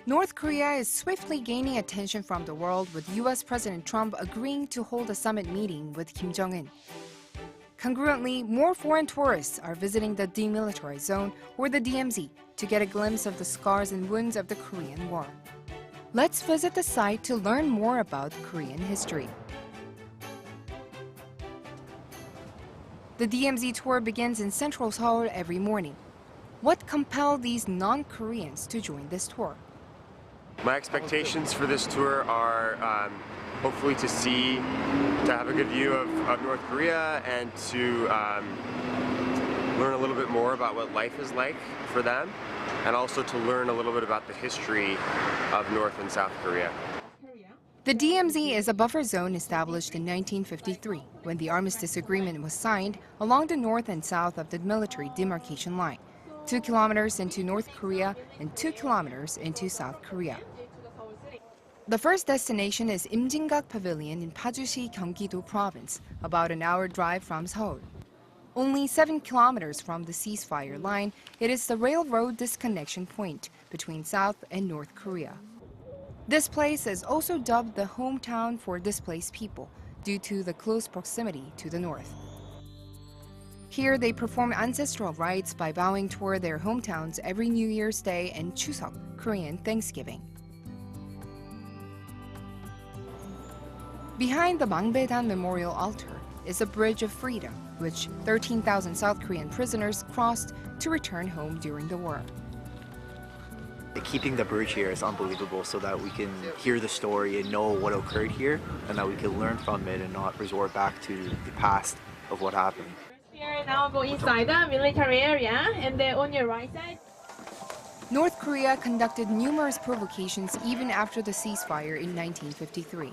North Korea is swiftly gaining attention from the world, with US President Trump agreeing to hold a summit meeting with Kim Jong-un. Congruently, more foreign tourists are visiting the Demilitarized Zone, or the DMZ, to get a glimpse of the scars and wounds of the Korean War. Let's visit the site to learn more about Korean history. The DMZ tour begins in central Seoul every morning. What compelled these non-Koreans to join this tour? My expectations for this tour are hopefully to have a good view of North Korea and to learn a little bit more about what life is like for them, and also to learn a little bit about the history of North and South Korea. The DMZ is a buffer zone established in 1953 when the Armistice Agreement was signed along the north and south of the Military Demarcation Line, 2 kilometers into North Korea and 2 kilometers into South Korea. The first destination is Jinguk Pavilion in Paju시, Gyeonggi-do Province, about an hour drive from Seoul. Only 7 kilometers from the ceasefire line, it is the railroad disconnection point between South and North Korea. This place is also dubbed the hometown for displaced people due to the close proximity to the north. Here, they perform ancestral rites by bowing toward their hometowns every New Year's Day and Chuseok, Korean Thanksgiving. Behind the Mangbaedan Memorial Altar is a Bridge of Freedom, which 13,000 South Korean prisoners crossed to return home during the war. Keeping the bridge here is unbelievable, so that we can hear the story and know what occurred here, and that we can learn from it and not resort back to the past of what happened. Here now go inside the military area, and then on your right side. North Korea conducted numerous provocations even after the ceasefire in 1953.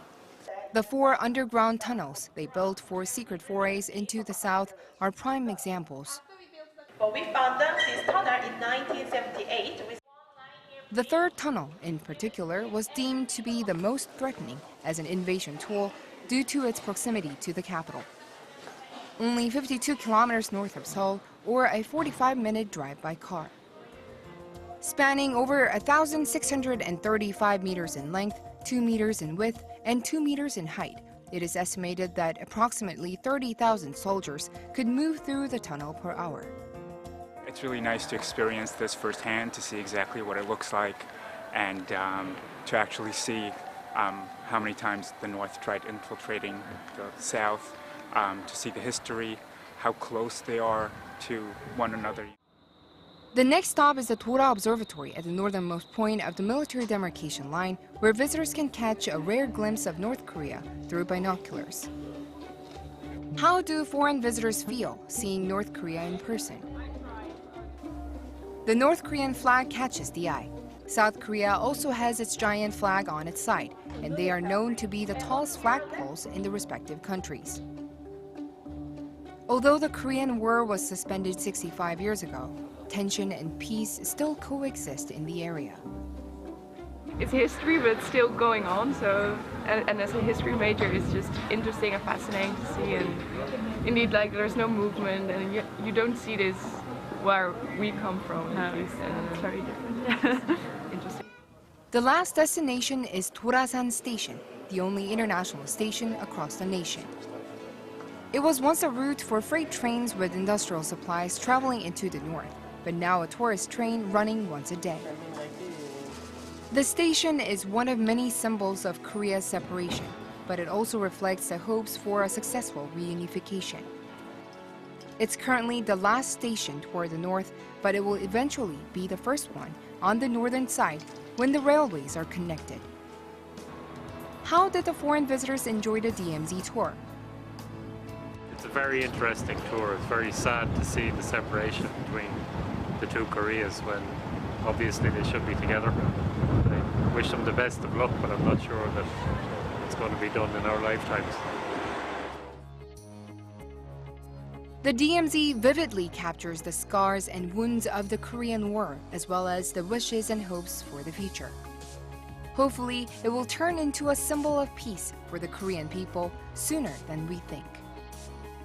The 4 underground tunnels they built for secret forays into the south are prime examples. But we found this tunnel in 1978. The third tunnel, in particular, was deemed to be the most threatening as an invasion tool due to its proximity to the capital. Only 52 kilometers north of Seoul, or a 45-minute drive by car. Spanning over 1,635 meters in length, 2 meters in width, and 2 meters in height, it is estimated that approximately 30,000 soldiers could move through the tunnel per hour. It's really nice to experience this firsthand, to see exactly what it looks like, and to actually see how many times the North tried infiltrating the South, to see the history, how close they are to one another. The next stop is the Dora Observatory at the northernmost point of the Military Demarcation Line, where visitors can catch a rare glimpse of North Korea through binoculars. How do foreign visitors feel seeing North Korea in person? The North Korean flag catches the eye. South Korea also has its giant flag on its side, and they are known to be the tallest flagpoles in the respective countries. Although the Korean War was suspended 65 years ago, tension and peace still coexist in the area. It's history, but it's still going on, so, and as a history major, it's just interesting and fascinating to see, and indeed, like, there's no movement, and you don't see this where we come from, at least, and it's very different. Interesting. The last destination is Torasan Station, the only international station across the nation. It was once a route for freight trains with industrial supplies traveling into the north, but now a tourist train running once a day. The station is one of many symbols of Korea's separation, but it also reflects the hopes for a successful reunification. It's currently the last station toward the north, but it will eventually be the first one on the northern side when the railways are connected. How did the foreign visitors enjoy the DMZ tour? It's a very interesting tour. It's very sad to see the separation between the 2 Koreas when obviously they should be together. I wish them the best of luck, but I'm not sure that it's going to be done in our lifetimes. The DMZ vividly captures the scars and wounds of the Korean War, as well as the wishes and hopes for the future. Hopefully, it will turn into a symbol of peace for the Korean people sooner than we think.